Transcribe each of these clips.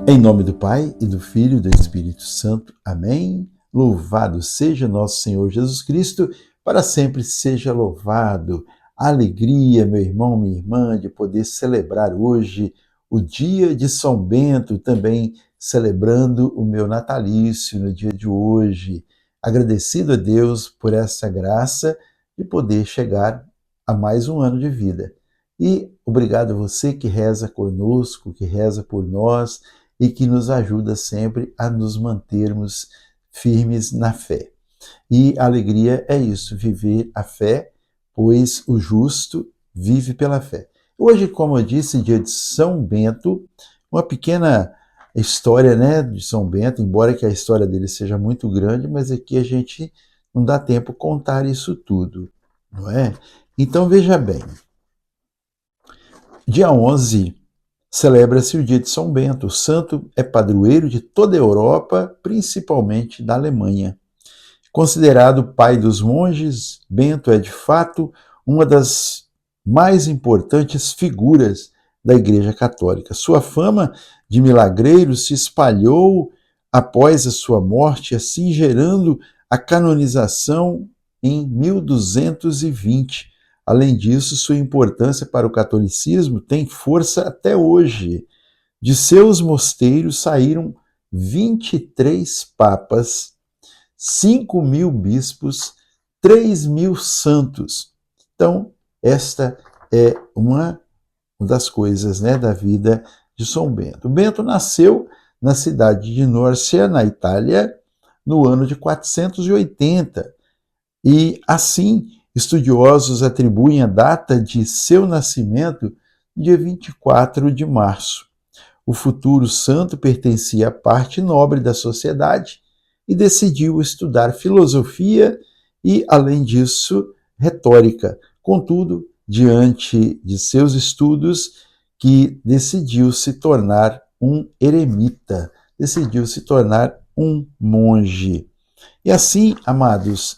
Em nome do Pai, e do Filho, e do Espírito Santo. Amém. Louvado seja nosso Senhor Jesus Cristo, para sempre seja louvado. Alegria, meu irmão, minha irmã, de poder celebrar hoje o dia de São Bento, também celebrando o meu natalício no dia de hoje. Agradecido a Deus por essa graça de poder chegar a mais um ano de vida. E obrigado a você que reza conosco, que reza por nós, e que nos ajuda sempre a nos mantermos firmes na fé. E a alegria é isso, viver a fé, pois o justo vive pela fé. Hoje, como eu disse, dia de São Bento, uma pequena história, né, de São Bento, embora que a história dele seja muito grande, mas aqui a gente não dá tempo de contar isso tudo, não é? Então veja bem, dia 11 celebra-se o dia de São Bento. O santo é padroeiro de toda a Europa, principalmente da Alemanha. Considerado pai dos monges, Bento é de fato uma das mais importantes figuras da Igreja Católica. Sua fama de milagreiro se espalhou após a sua morte, assim gerando a canonização em 1220. Além disso, sua importância para o catolicismo tem força até hoje. De seus mosteiros saíram 23 papas, 5.000 bispos, 3.000 santos. Então, esta é uma das coisas, né, da vida de São Bento. Bento nasceu na cidade de Nursia, na Itália, no ano de 480. E, assim, estudiosos atribuem a data de seu nascimento dia 24 de março. O futuro santo pertencia à parte nobre da sociedade e decidiu estudar filosofia e, além disso, retórica. Contudo, diante de seus estudos, que decidiu se tornar um eremita, decidiu se tornar um monge. E assim, amados,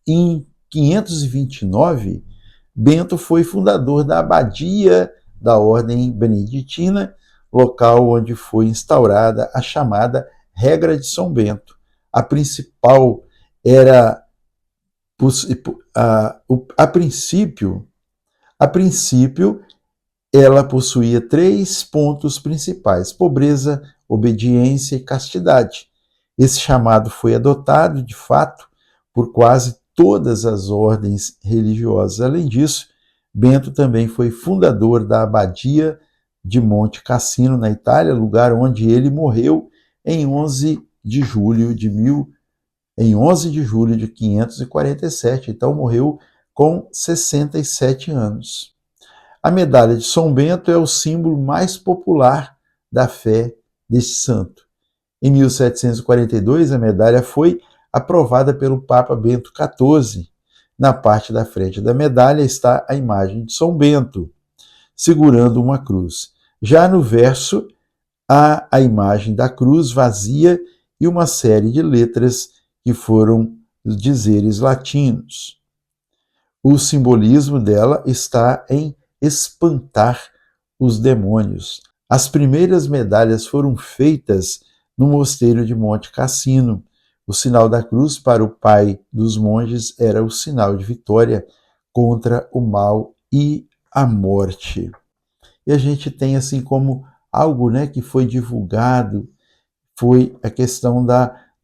em 529, Bento foi fundador da abadia da ordem beneditina, local onde foi instaurada a chamada Regra de São Bento. A principal era a princípio ela possuía 3 pontos principais: pobreza, obediência e castidade. Esse chamado foi adotado, de fato, por quase todas as ordens religiosas. Além disso, Bento também foi fundador da abadia de Monte Cassino, na Itália, lugar onde ele morreu em 11 de julho de 547. Então morreu com 67 anos. A medalha de São Bento é o símbolo mais popular da fé deste santo. Em 1742, a medalha foi aprovada pelo Papa Bento XIV. Na parte da frente da medalha está a imagem de São Bento, segurando uma cruz. Já no verso, há a imagem da cruz vazia e uma série de letras que foram dizeres latinos. O simbolismo dela está em espantar os demônios. As primeiras medalhas foram feitas no mosteiro de Monte Cassino. O sinal da cruz para o pai dos monges era o sinal de vitória contra o mal e a morte. E a gente tem assim como algo, né, que foi divulgado, foi a questão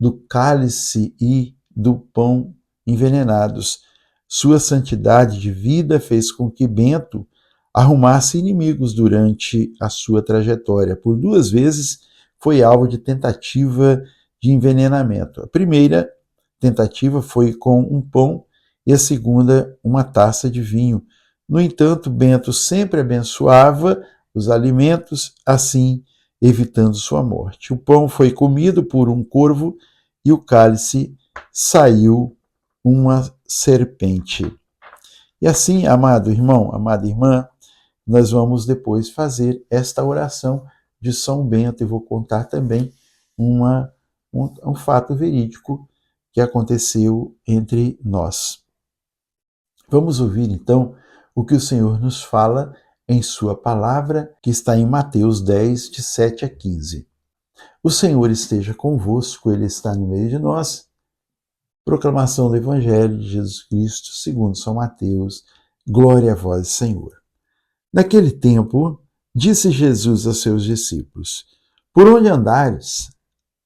do cálice e do pão envenenados. Sua santidade de vida fez com que Bento arrumasse inimigos durante a sua trajetória. Por 2 vezes foi alvo de tentativa de envenenamento. A primeira tentativa foi com um pão e a segunda uma taça de vinho. No entanto, Bento sempre abençoava os alimentos, assim evitando sua morte. O pão foi comido por um corvo e o cálice saiu uma serpente. E assim, amado irmão, amada irmã, nós vamos depois fazer esta oração de São Bento e vou contar também um fato verídico que aconteceu entre nós. Vamos ouvir então o que o Senhor nos fala em sua palavra, que está em Mateus 10, de 7 a 15. O Senhor esteja convosco, Ele está no meio de nós. Proclamação do Evangelho de Jesus Cristo, segundo São Mateus. Glória a vós, Senhor. Naquele tempo, disse Jesus a seus discípulos: Por onde andares,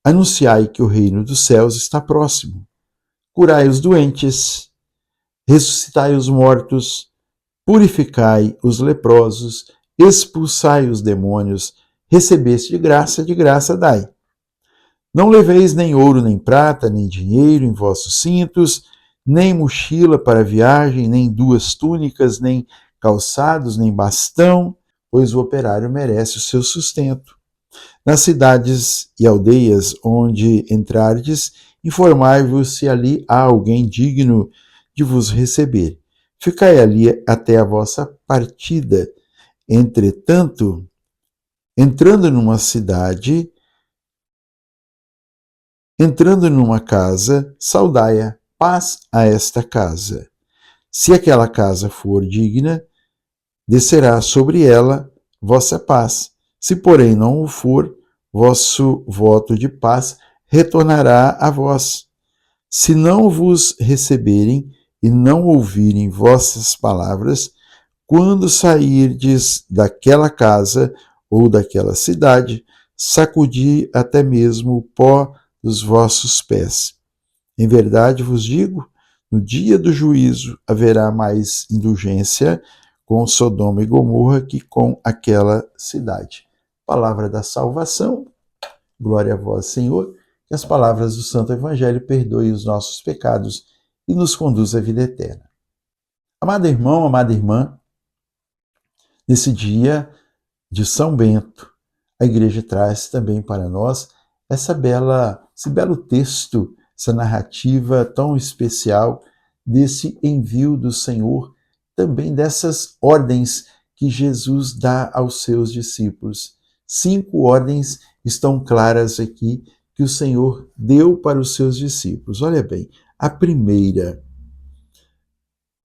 anunciai que o reino dos céus está próximo. Curai os doentes, ressuscitai os mortos, purificai os leprosos, expulsai os demônios, recebeste de graça dai. Não leveis nem ouro, nem prata, nem dinheiro em vossos cintos, nem mochila para viagem, nem 2 túnicas, nem calçados, nem bastão, pois o operário merece o seu sustento. Nas cidades e aldeias onde entrardes, informai-vos se ali há alguém digno de vos receber. Ficai ali até a vossa partida. Entretanto, entrando numa casa, saudai-a, paz a esta casa. Se aquela casa for digna, descerá sobre ela vossa paz. Se, porém, não o for, vosso voto de paz retornará a vós. Se não vos receberem e não ouvirem vossas palavras, quando sairdes daquela casa ou daquela cidade, sacudi até mesmo o pó dos vossos pés. Em verdade vos digo, no dia do juízo haverá mais indulgência com Sodoma e Gomorra que com aquela cidade. Palavra da salvação, glória a vós, Senhor, que as palavras do Santo Evangelho perdoem os nossos pecados e nos conduz à vida eterna. Amado irmão, amada irmã, nesse dia de São Bento, a Igreja traz também para nós esse belo texto, essa narrativa tão especial desse envio do Senhor, também dessas ordens que Jesus dá aos seus discípulos. 5 ordens estão claras aqui que o Senhor deu para os seus discípulos. Olha bem, a primeira: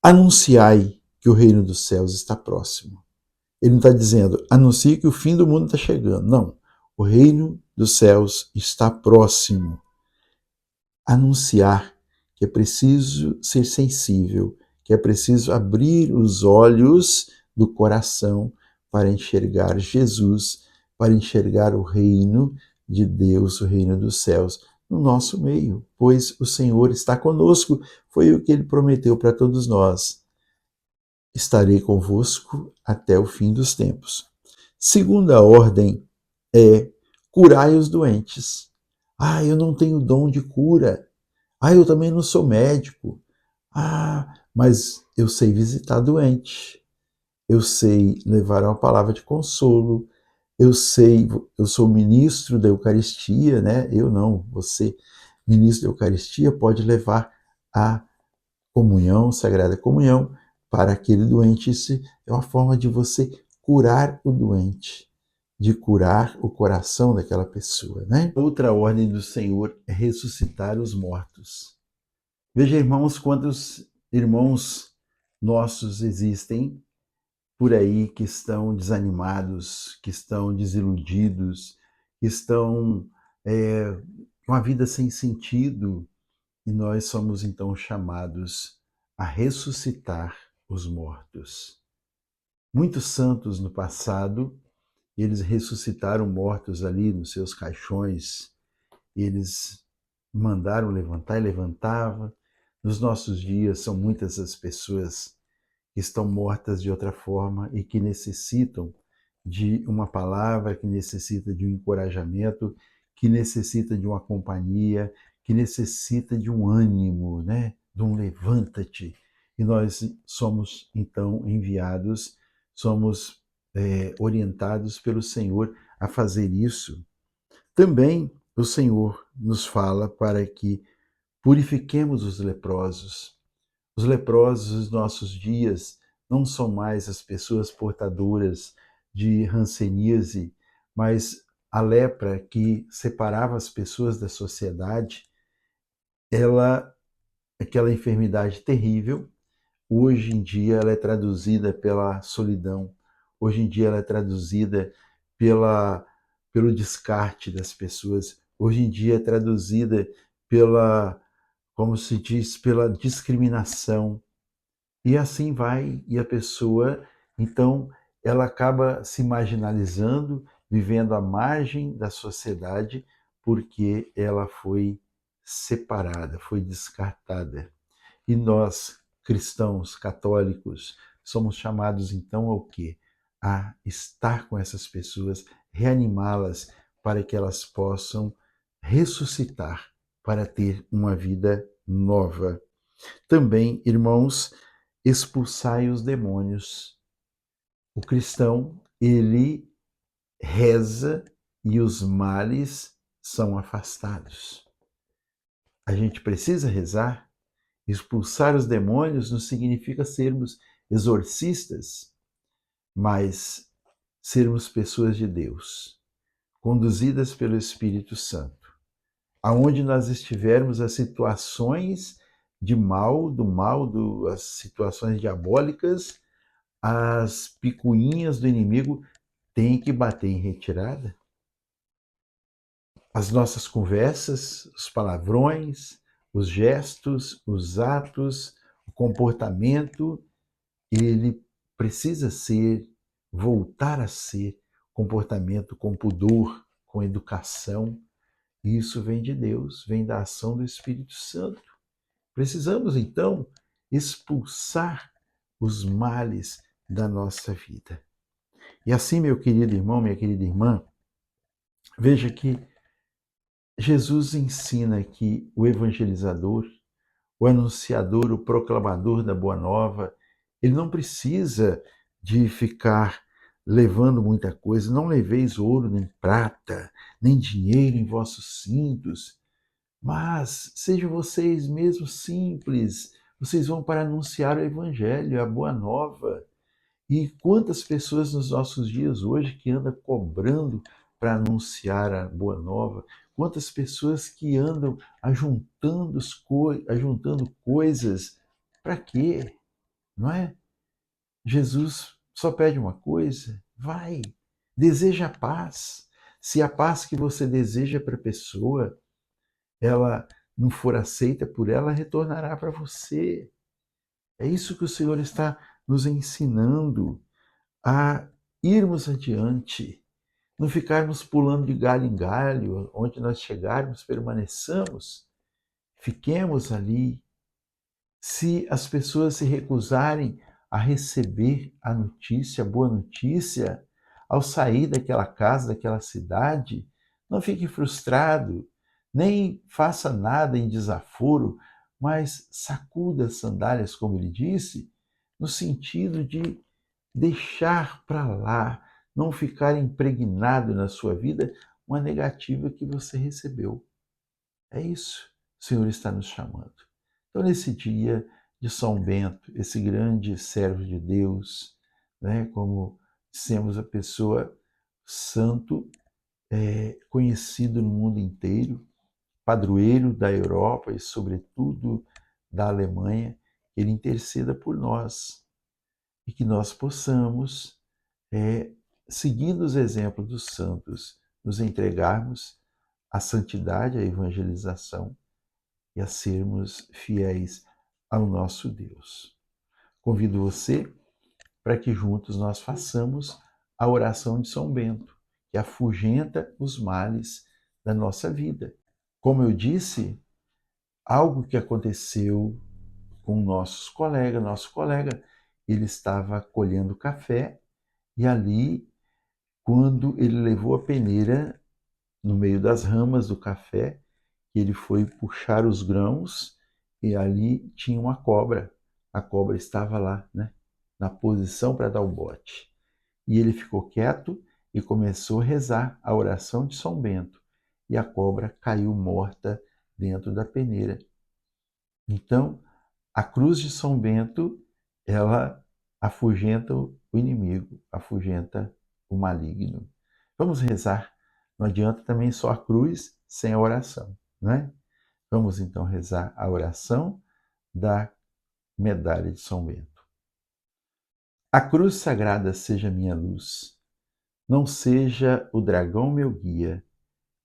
anunciai que o reino dos céus está próximo. Ele não está dizendo, anuncie que o fim do mundo está chegando. Não, o reino dos céus está próximo. Anunciar que é preciso ser sensível, que é preciso abrir os olhos do coração para enxergar Jesus, para enxergar o reino de Deus, o reino dos céus, no nosso meio, pois o Senhor está conosco, foi o que Ele prometeu para todos nós. Estarei convosco até o fim dos tempos. Segunda ordem é curai os doentes. Eu não tenho dom de cura. Eu também não sou médico. Mas eu sei visitar doente. Eu sei levar uma palavra de consolo. Eu sou ministro da Eucaristia, né? Eu não, você, ministro da Eucaristia, pode levar a comunhão, Sagrada Comunhão, para aquele doente. Isso é uma forma de você curar o doente, de curar o coração daquela pessoa, né? Outra ordem do Senhor é ressuscitar os mortos. Veja, irmãos, quantos irmãos nossos existem por aí que estão desanimados, que estão desiludidos, que estão com a vida sem sentido, e nós somos então chamados a ressuscitar os mortos. Muitos santos no passado, eles ressuscitaram mortos ali nos seus caixões, eles mandaram levantar e levantava. Nos nossos dias são muitas as pessoas que estão mortas de outra forma e que necessitam de uma palavra, que necessita de um encorajamento, que necessita de uma companhia, que necessita de um ânimo, né? De um levanta-te. E nós somos, então, enviados, somos orientados pelo Senhor a fazer isso. Também o Senhor nos fala para que purifiquemos os leprosos. Os leprosos dos nossos dias não são mais as pessoas portadoras de hanseníase, mas a lepra que separava as pessoas da sociedade, aquela enfermidade terrível, hoje em dia ela é traduzida pela solidão. hoje em dia ela é traduzida pelo descarte das pessoas, hoje em dia é traduzida pela, como se diz, pela discriminação. E assim vai, e a pessoa, então, ela acaba se marginalizando, vivendo à margem da sociedade, porque ela foi separada, foi descartada. E nós, cristãos, católicos, somos chamados então ao quê? A estar com essas pessoas, reanimá-las para que elas possam ressuscitar para ter uma vida nova. Também, irmãos, expulsai os demônios. O cristão, ele reza e os males são afastados. A gente precisa rezar. Expulsar os demônios não significa sermos exorcistas, mas sermos pessoas de Deus, conduzidas pelo Espírito Santo. Aonde nós estivermos, as situações de mal, as situações diabólicas, as picuinhas do inimigo têm que bater em retirada. As nossas conversas, os palavrões, os gestos, os atos, o comportamento, ele precisa voltar a ser comportamento com pudor, com educação. E isso vem de Deus, vem da ação do Espírito Santo. Precisamos, então, expulsar os males da nossa vida. E assim, meu querido irmão, minha querida irmã, veja que Jesus ensina que o evangelizador, o anunciador, o proclamador da Boa Nova, ele não precisa de ficar levando muita coisa. Não leveis ouro, nem prata, nem dinheiro em vossos cintos, mas sejam vocês mesmos simples. Vocês vão para anunciar o Evangelho, a Boa Nova. E quantas pessoas nos nossos dias hoje que andam cobrando para anunciar a Boa Nova? Quantas pessoas que andam ajuntando coisas? Para quê? Não é? Jesus só pede uma coisa: vai, deseja a paz. Se a paz que você deseja para a pessoa, ela não for aceita por ela, retornará para você. É isso que o Senhor está nos ensinando, a irmos adiante, não ficarmos pulando de galho em galho, onde nós chegarmos, permaneçamos, fiquemos ali. Se as pessoas se recusarem a receber a notícia, a boa notícia, ao sair daquela casa, daquela cidade, não fique frustrado, nem faça nada em desaforo, mas sacuda as sandálias, como ele disse, no sentido de deixar para lá, não ficar impregnado na sua vida uma negativa que você recebeu. É isso que o Senhor está nos chamando. Então, nesse dia de São Bento, esse grande servo de Deus, né, como dissemos, a pessoa santo, conhecido no mundo inteiro, padroeiro da Europa e, sobretudo, da Alemanha, ele interceda por nós e que nós possamos, seguindo os exemplos dos santos, nos entregarmos à santidade, à evangelização e a sermos fiéis ao nosso Deus. Convido você para que juntos nós façamos a oração de São Bento, que afugenta os males da nossa vida. Como eu disse, algo que aconteceu com nosso colega, ele estava colhendo café e ali, quando ele levou a peneira no meio das ramas do café, ele foi puxar os grãos e ali tinha uma cobra. A cobra estava lá, né, na posição para dar o bote. E ele ficou quieto e começou a rezar a oração de São Bento. E a cobra caiu morta dentro da peneira. Então, a cruz de São Bento, ela afugenta o inimigo, afugenta o maligno. Vamos rezar. Não adianta também só a cruz sem a oração, né? Vamos então rezar a oração da medalha de São Bento. A cruz sagrada seja minha luz, não seja o dragão meu guia.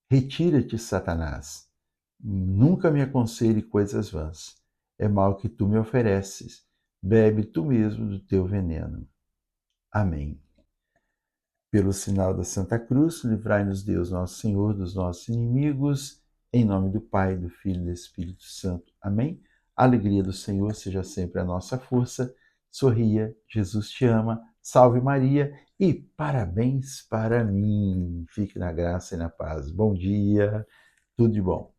Retira-te, Satanás. Nunca me aconselhe coisas vãs. É mal que tu me ofereces. Bebe tu mesmo do teu veneno. Amém. Pelo sinal da Santa Cruz, livrai-nos Deus, nosso Senhor, dos nossos inimigos. Em nome do Pai, do Filho e do Espírito Santo. Amém. A alegria do Senhor seja sempre a nossa força. Sorria, Jesus te ama. Salve Maria e parabéns para mim. Fique na graça e na paz. Bom dia, tudo de bom.